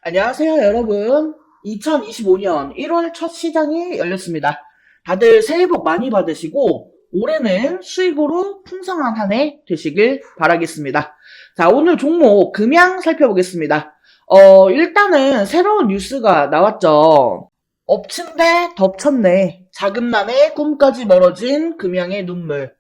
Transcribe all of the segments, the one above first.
안녕하세요, 여러분. 2025년 1월 첫 시장이 열렸습니다. 다들 새해 복 많이 받으시고, 올해는 수익으로 풍성한 한 해 되시길 바라겠습니다. 자, 오늘 종목 금양 살펴보겠습니다. 일단은 새로운 뉴스가 나왔죠. 엎친 데 덮쳤네. 자금난에 꿈까지 멀어진 금양의 눈물.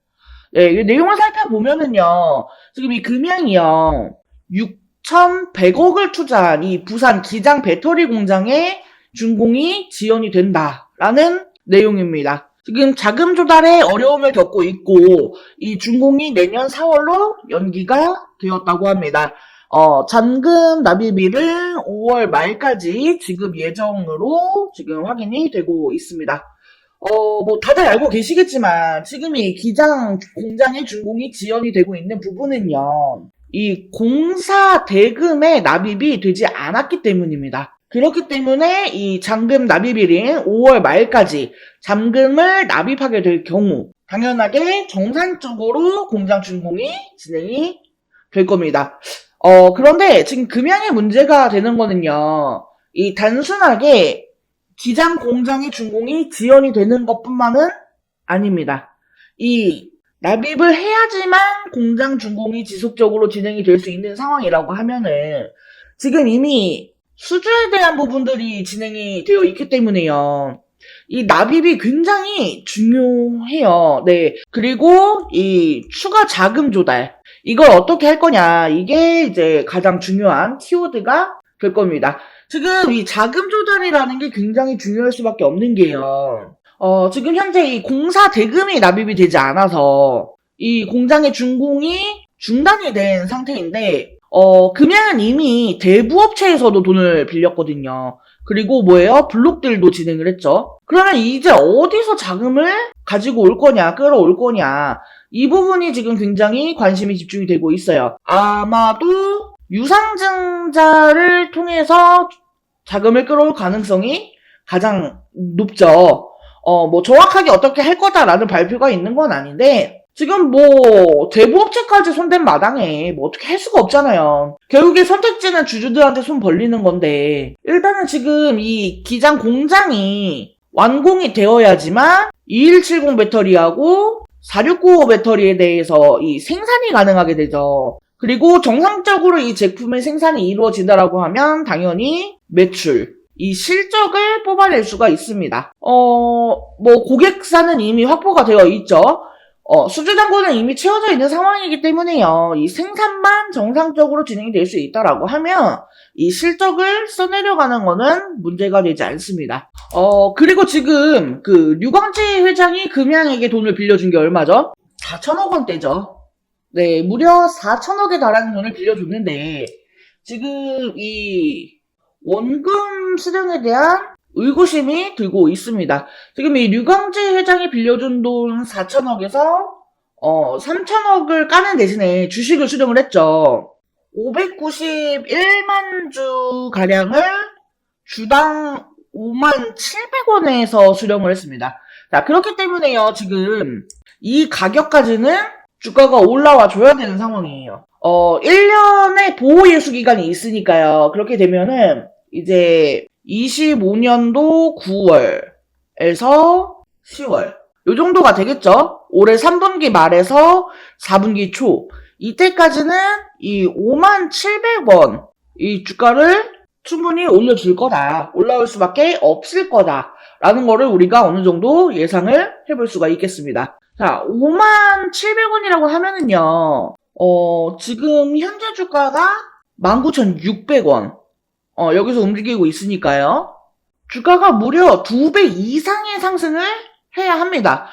네, 이 내용을 살펴보면은요, 지금 이 금양이요, 6,100억을 투자한 이 부산 기장 배터리 공장의 준공이 지연이 된다라는 내용입니다. 지금 자금 조달에 어려움을 겪고 있고, 이 준공이 내년 4월로 연기가 되었다고 합니다. 잔금 납입일은 5월 말까지 지급 예정으로 지금 확인이 되고 있습니다. 뭐 다들 알고 계시겠지만 지금 이 기장 공장의 준공이 지연이 되고 있는 부분은요, 이 공사 대금의 납입이 되지 않았기 때문입니다. 그렇기 때문에 이 잔금 납입일인 5월 말까지 잔금을 납입하게 될 경우 당연하게 정상적으로 공장 준공이 진행이 될 겁니다. 그런데 지금 금양의 문제가 되는 거는요, 이 단순하게 기장 공장의 준공이 지연이 되는 것뿐만은 아닙니다. 이 납입을 해야지만 공장 준공이 지속적으로 진행이 될 수 있는 상황이라고 하면은 지금 이미 수주에 대한 부분들이 진행이 되어 있기 때문에요. 이 납입이 굉장히 중요해요. 네. 그리고 이 추가 자금 조달. 이걸 어떻게 할 거냐. 이게 이제 가장 중요한 키워드가 될 겁니다. 지금 이 자금 조달이라는 게 굉장히 중요할 수밖에 없는 게요. 지금 현재 이 공사 대금이 납입이 되지 않아서 이 공장의 준공이 중단이 된 상태인데, 금양은 이미 대부업체에서도 돈을 빌렸거든요. 그리고 뭐예요? 블록들도 진행을 했죠. 그러면 이제 어디서 자금을 가지고 올 거냐, 끌어올 거냐, 이 부분이 지금 굉장히 관심이 집중이 되고 있어요. 아마도 유상증자를 통해서 자금을 끌어올 가능성이 가장 높죠. 뭐 정확하게 어떻게 할 거다라는 발표가 있는 건 아닌데, 지금 뭐 대부업체까지 손댄 마당에 뭐 어떻게 할 수가 없잖아요. 결국에 선택지는 주주들한테 손 벌리는 건데, 일단은 지금 이 기장 공장이 완공이 되어야지만 2170 배터리하고 4695 배터리에 대해서 이 생산이 가능하게 되죠. 그리고 정상적으로 이 제품의 생산이 이루어진다라고 하면 당연히 매출, 이 실적을 뽑아낼 수가 있습니다. 뭐 고객사는 이미 확보가 되어 있죠. 수주 잔고는 이미 채워져 있는 상황이기 때문에요. 이 생산만 정상적으로 진행이 될 수 있다라고 하면 이 실적을 써내려가는 거는 문제가 되지 않습니다. 그리고 지금 그 류광지 회장이 금양에게 돈을 빌려준 게 얼마죠? 4천억 원대죠. 네, 무려 4천억에 달하는 돈을 빌려줬는데 지금 이 원금 수령에 대한 의구심이 들고 있습니다. 지금 이 류광지 회장이 빌려준 돈 4천억에서 3천억을 까는 대신에 주식을 수령을 했죠. 591만 주 가량을 주당 5만 700원에서 수령을 했습니다. 자, 그렇기 때문에요. 지금 이 가격까지는 주가가 올라와 줘야 되는 상황이에요. 1년의 보호 예수 기간이 있으니까요. 그렇게 되면은 이제 25년도 9월에서 10월 요 정도가 되겠죠. 올해 3분기 말에서 4분기 초 이때까지는 이 5만 700원 이 주가를 충분히 올려줄 거다. 올라올 수밖에 없을 거다. 라는 거를 우리가 어느 정도 예상을 해볼 수가 있겠습니다. 자, 5만 700원이라고 하면은요, 지금 현재 주가가 19,600원. 여기서 움직이고 있으니까요. 주가가 무려 2배 이상의 상승을 해야 합니다.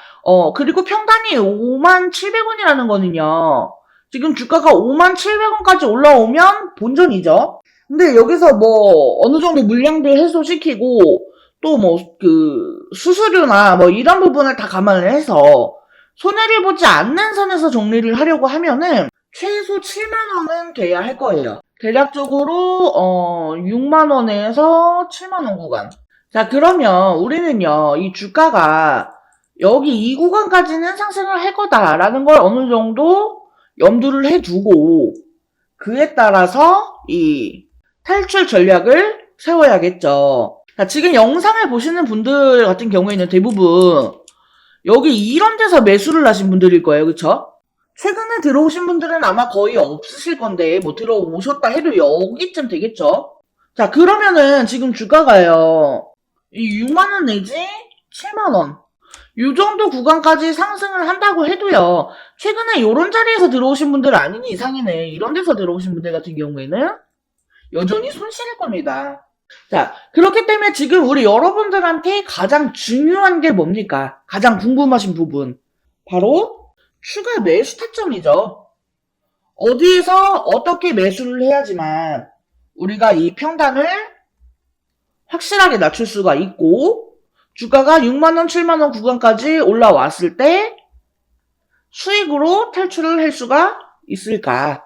그리고 평단이 5만 700원이라는 거는요, 지금 주가가 5만 700원까지 올라오면 본전이죠. 근데 여기서 뭐, 어느 정도 물량들 해소시키고, 또 뭐, 수수료나 뭐 이런 부분을 다 감안을 해서, 손해를 보지 않는 선에서 정리를 하려고 하면은, 최소 7만원은 돼야 할 거예요. 대략적으로 6만원에서 7만원 구간. 자, 그러면 우리는요, 이 주가가 여기 이 구간까지는 상승을 할 거다라는 걸 어느 정도 염두를 해두고, 그에 따라서 이 탈출 전략을 세워야겠죠. 자, 지금 영상을 보시는 분들 같은 경우에는 대부분 여기 이런 데서 매수를 하신 분들일 거예요. 그쵸? 최근에 들어오신 분들은 아마 거의 없으실 건데 뭐 들어오셨다 해도 여기쯤 되겠죠? 자, 그러면은 지금 주가가요. 이 6만원 내지 7만원 요 정도 구간까지 상승을 한다고 해도요. 최근에 요런 자리에서 들어오신 분들 아닌 이상이네. 이런 데서 들어오신 분들 같은 경우에는 여전히 손실일 겁니다. 자, 그렇기 때문에 지금 우리 여러분들한테 가장 중요한 게 뭡니까? 가장 궁금하신 부분. 바로 추가 매수 타점이죠. 어디에서 어떻게 매수를 해야지만 우리가 이 평단을 확실하게 낮출 수가 있고 주가가 6만원, 7만원 구간까지 올라왔을 때 수익으로 탈출을 할 수가 있을까?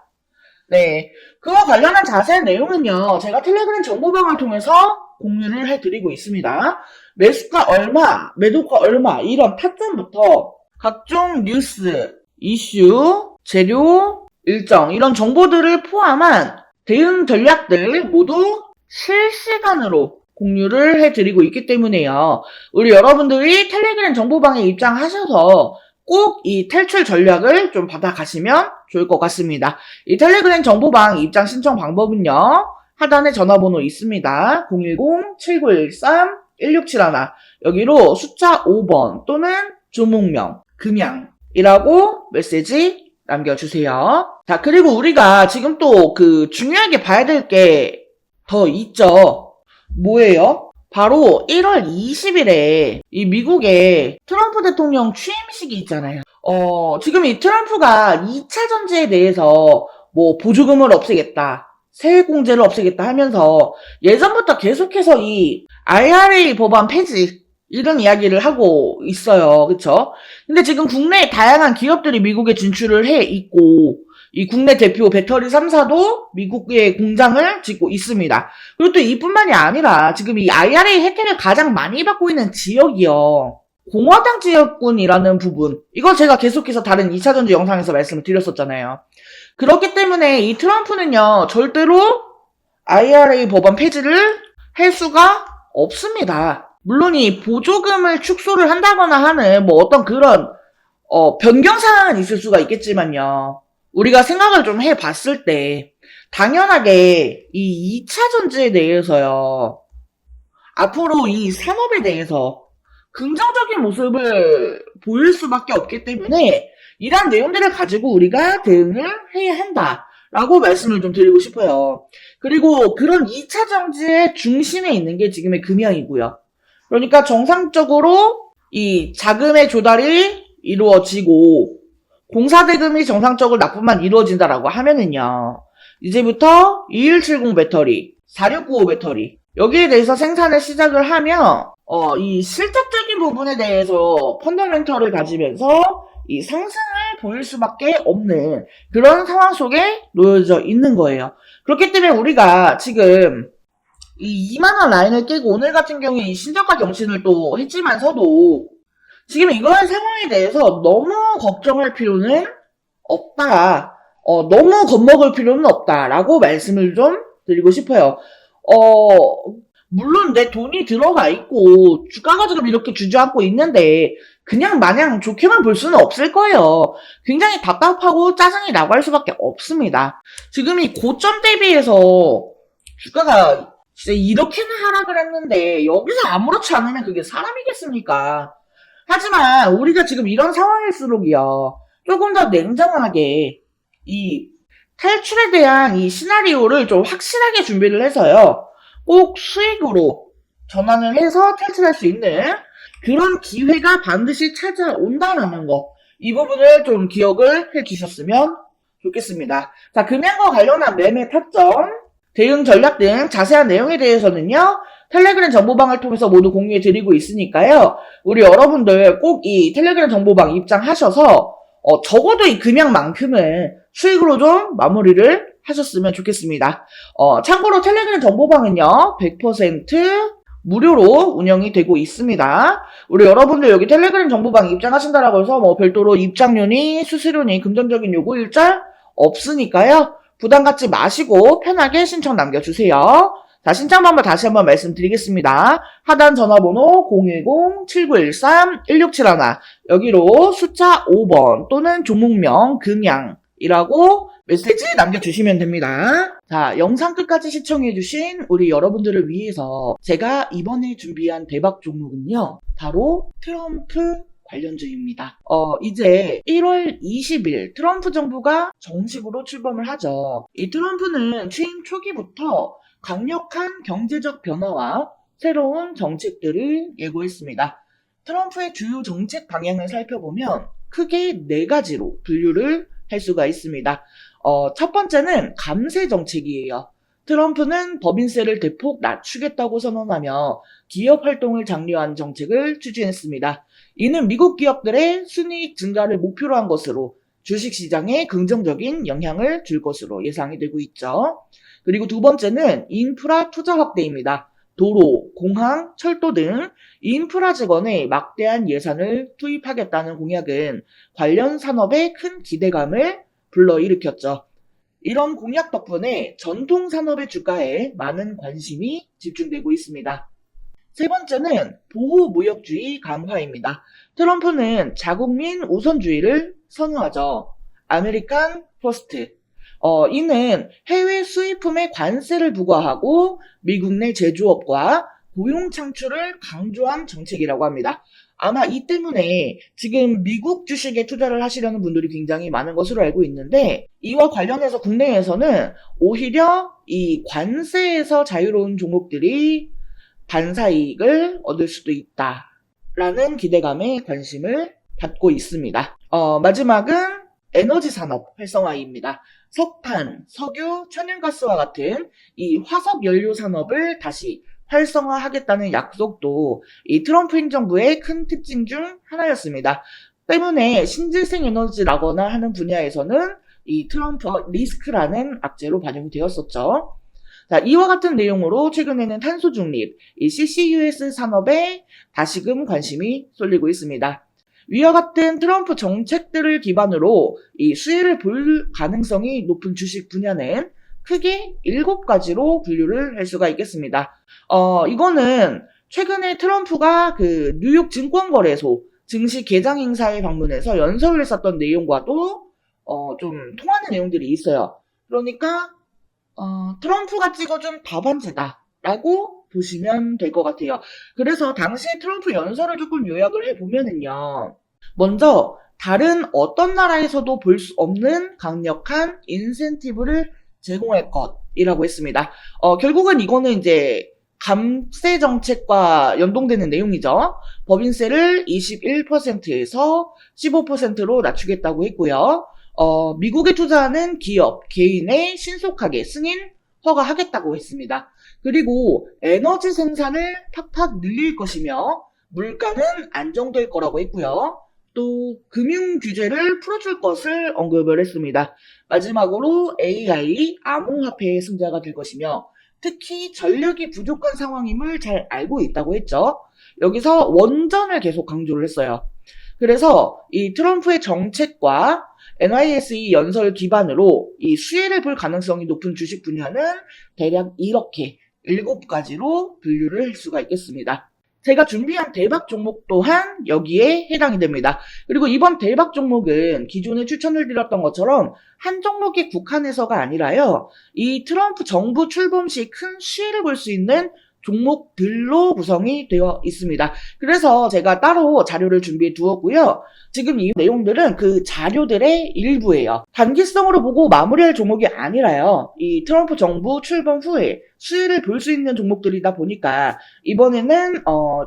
네. 그와 관련한 자세한 내용은요, 제가 텔레그램 정보방을 통해서 공유를 해드리고 있습니다. 매수가 얼마, 매도가 얼마, 이런 타점부터 각종 뉴스, 이슈, 재료, 일정, 이런 정보들을 포함한 대응 전략들 모두 실시간으로 공유를 해드리고 있기 때문에요. 우리 여러분들이 텔레그램 정보방에 입장하셔서 꼭 이 탈출 전략을 좀 받아가시면 좋을 것 같습니다. 이 텔레그램 정보방 입장 신청 방법은요. 하단에 전화번호 있습니다. 010-7913-1671 여기로 숫자 5번 또는 종목명, 금양이라고 메시지 남겨주세요. 자, 그리고 우리가 지금 또 중요하게 봐야 될 게 더 있죠. 뭐예요? 바로 1월 20일에 이 미국의 트럼프 대통령 취임식이 있잖아요. 지금 이 트럼프가 2차 전지에 대해서 뭐 보조금을 없애겠다, 세액공제를 없애겠다 하면서 예전부터 계속해서 이 IRA 법안 폐지 이런 이야기를 하고 있어요. 그쵸? 근데 지금 국내에 다양한 기업들이 미국에 진출을 해 있고 이 국내 대표 배터리 3사도 미국에 공장을 짓고 있습니다. 그리고 또 이뿐만이 아니라 지금 이 IRA 혜택을 가장 많이 받고 있는 지역이요. 공화당 지역군이라는 부분. 이거 제가 계속해서 다른 2차전지 영상에서 말씀을 드렸었잖아요. 그렇기 때문에 이 트럼프는요. 절대로 IRA 법안 폐지를 할 수가 없습니다. 물론 이 보조금을 축소를 한다거나 하는 뭐 어떤 그런 변경사항은 있을 수가 있겠지만요. 우리가 생각을 좀 해봤을 때 당연하게 이 2차 전지에 대해서요. 앞으로 이 산업에 대해서 긍정적인 모습을 보일 수밖에 없기 때문에 이러한 내용들을 가지고 우리가 대응을 해야 한다라고 말씀을 좀 드리고 싶어요. 그리고 그런 2차 전지의 중심에 있는 게 지금의 금양이고요. 그러니까 정상적으로 이 자금의 조달이 이루어지고 공사대금이 정상적으로 납부만 이루어진다라고 하면은요. 이제부터 2170 배터리, 4695 배터리 여기에 대해서 생산을 시작을 하면 이 실적적인 부분에 대해서 펀더멘털을 가지면서 이 상승을 보일 수밖에 없는 그런 상황 속에 놓여져 있는 거예요. 그렇기 때문에 우리가 지금 이 2만원 라인을 깨고 오늘 같은 경우에 이 신저가 경신을 또 했지만서도 지금 이런 상황에 대해서 너무 걱정할 필요는 없다. 너무 겁먹을 필요는 없다라고 말씀을 좀 드리고 싶어요. 물론 내 돈이 들어가 있고 주가가 지금 이렇게 주저앉고 있는데 그냥 마냥 좋게만 볼 수는 없을 거예요. 굉장히 답답하고 짜증이 나고 할 수밖에 없습니다. 지금 이 고점 대비해서 주가가 진짜 이렇게나 하락을 했는데 여기서 아무렇지 않으면 그게 사람이겠습니까? 하지만 우리가 지금 이런 상황일수록이요. 조금 더 냉정하게 이 탈출에 대한 이 시나리오를 좀 확실하게 준비를 해서요. 꼭 수익으로 전환을 해서 탈출할 수 있는 그런 기회가 반드시 찾아온다는 거. 이 부분을 좀 기억을 해 주셨으면 좋겠습니다. 자, 금양과 관련한 매매 타점, 대응 전략 등 자세한 내용에 대해서는요. 텔레그램 정보방을 통해서 모두 공유해 드리고 있으니까요. 우리 여러분들 꼭 이 텔레그램 정보방 입장하셔서 적어도 이 금양만큼은 수익으로 좀 마무리를 하셨으면 좋겠습니다. 참고로 텔레그램 정보방은요. 100% 무료로 운영이 되고 있습니다. 우리 여러분들 여기 텔레그램 정보방 입장하신다라고 해서 뭐 별도로 입장료니 수수료니 금전적인 요구 일절 없으니까요. 부담 갖지 마시고 편하게 신청 남겨주세요. 자, 신청 방법 다시 한번 말씀드리겠습니다. 하단 전화번호 010-7913-1671 여기로 숫자 5번 또는 종목명 금양이라고 메시지 남겨주시면 됩니다. 자, 영상 끝까지 시청해주신 우리 여러분들을 위해서 제가 이번에 준비한 대박 종목은요, 바로 트럼프 관련주입니다. 이제 1월 20일 트럼프 정부가 정식으로 출범을 하죠. 이 트럼프는 취임 초기부터 강력한 경제적 변화와 새로운 정책들을 예고했습니다. 트럼프의 주요 정책 방향을 살펴보면 크게 4가지로 분류를 할 수가 있습니다. 첫 번째는 감세 정책이에요. 트럼프는 법인세를 대폭 낮추겠다고 선언하며 기업 활동을 장려한 정책을 추진했습니다. 이는 미국 기업들의 순이익 증가를 목표로 한 것으로 주식시장에 긍정적인 영향을 줄 것으로 예상이 되고 있죠. 그리고 두 번째는 인프라 투자 확대입니다. 도로, 공항, 철도 등 인프라 재건에 막대한 예산을 투입하겠다는 공약은 관련 산업에 큰 기대감을 불러일으켰죠. 이런 공약 덕분에 전통 산업의 주가에 많은 관심이 집중되고 있습니다. 세 번째는 보호무역주의 강화입니다. 트럼프는 자국민 우선주의를 선호하죠. 아메리칸 퍼스트. 이는 해외 수입품에 관세를 부과하고 미국 내 제조업과 고용 창출을 강조한 정책이라고 합니다. 아마 이 때문에 지금 미국 주식에 투자를 하시려는 분들이 굉장히 많은 것으로 알고 있는데, 이와 관련해서 국내에서는 오히려 이 관세에서 자유로운 종목들이 반사이익을 얻을 수도 있다라는 기대감에 관심을 받고 있습니다. 마지막은 에너지 산업 활성화입니다. 석탄, 석유, 천연가스와 같은 이 화석 연료 산업을 다시 활성화하겠다는 약속도 이 트럼프 행정부의 큰 특징 중 하나였습니다. 때문에 신재생 에너지라거나 하는 분야에서는 이 트럼프 리스크라는 악재로 반영이 되었었죠. 자, 이와 같은 내용으로 최근에는 탄소 중립, 이 CCUS 산업에 다시금 관심이 쏠리고 있습니다. 위와 같은 트럼프 정책들을 기반으로 이 수혜를 볼 가능성이 높은 주식 분야는 크게 7가지로 분류를 할 수가 있겠습니다. 이거는 최근에 트럼프가 그 뉴욕 증권거래소 증시 개장 행사에 방문해서 연설을 했었던 내용과도 좀 통하는 내용들이 있어요. 그러니까 트럼프가 찍어준 답안제다라고 보시면 될 것 같아요. 그래서 당시에 트럼프 연설을 조금 요약을 해보면은요. 먼저 다른 어떤 나라에서도 볼 수 없는 강력한 인센티브를 제공할 것이라고 했습니다. 결국은 이거는 이제 감세 정책과 연동되는 내용이죠. 법인세를 21%에서 15%로 낮추겠다고 했고요. 미국에 투자하는 기업, 개인에 신속하게 승인 허가하겠다고 했습니다. 그리고 에너지 생산을 팍팍 늘릴 것이며 물가는 안정될 거라고 했고요. 또 금융 규제를 풀어줄 것을 언급을 했습니다. 마지막으로 AI, 암호화폐의 승자가 될 것이며 특히 전력이 부족한 상황임을 잘 알고 있다고 했죠. 여기서 원전을 계속 강조를 했어요. 그래서 이 트럼프의 정책과 NYSE 연설 기반으로 이 수혜를 볼 가능성이 높은 주식 분야는 대략 이렇게 7가지로 분류를 할 수가 있겠습니다. 제가 준비한 대박 종목 또한 여기에 해당이 됩니다. 그리고 이번 대박 종목은 기존에 추천을 드렸던 것처럼 한 종목에 국한해서가 아니라요. 이 트럼프 정부 출범 시 큰 수혜를 볼 수 있는 종목들로 구성이 되어 있습니다. 그래서 제가 따로 자료를 준비해 두었고요. 지금 이 내용들은 그 자료들의 일부예요. 단기성으로 보고 마무리할 종목이 아니라요. 이 트럼프 정부 출범 후에 수혜를 볼 수 있는 종목들이다 보니까 이번에는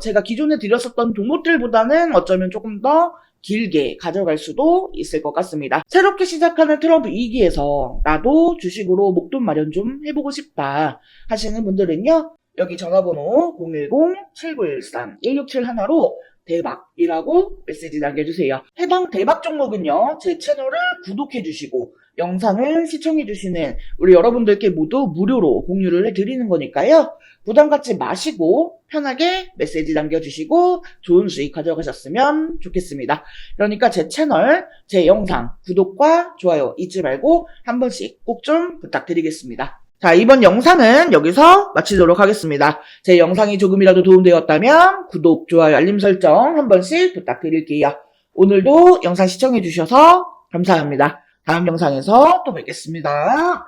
제가 기존에 드렸었던 종목들보다는 어쩌면 조금 더 길게 가져갈 수도 있을 것 같습니다. 새롭게 시작하는 트럼프 2기에서 나도 주식으로 목돈 마련 좀 해보고 싶다 하시는 분들은요. 여기 전화번호 010-7913-1671로 대박이라고 메시지 남겨주세요. 해당 대박 종목은요. 제 채널을 구독해주시고 영상을 시청해주시는 우리 여러분들께 모두 무료로 공유를 해드리는 거니까요. 부담 갖지 마시고 편하게 메시지 남겨주시고 좋은 수익 가져가셨으면 좋겠습니다. 그러니까 제 채널, 제 영상 구독과 좋아요 잊지 말고 한 번씩 꼭 좀 부탁드리겠습니다. 자, 이번 영상은 여기서 마치도록 하겠습니다. 제 영상이 조금이라도 도움되었다면 구독, 좋아요, 알림 설정 한 번씩 부탁드릴게요. 오늘도 영상 시청해주셔서 감사합니다. 다음 영상에서 또 뵙겠습니다.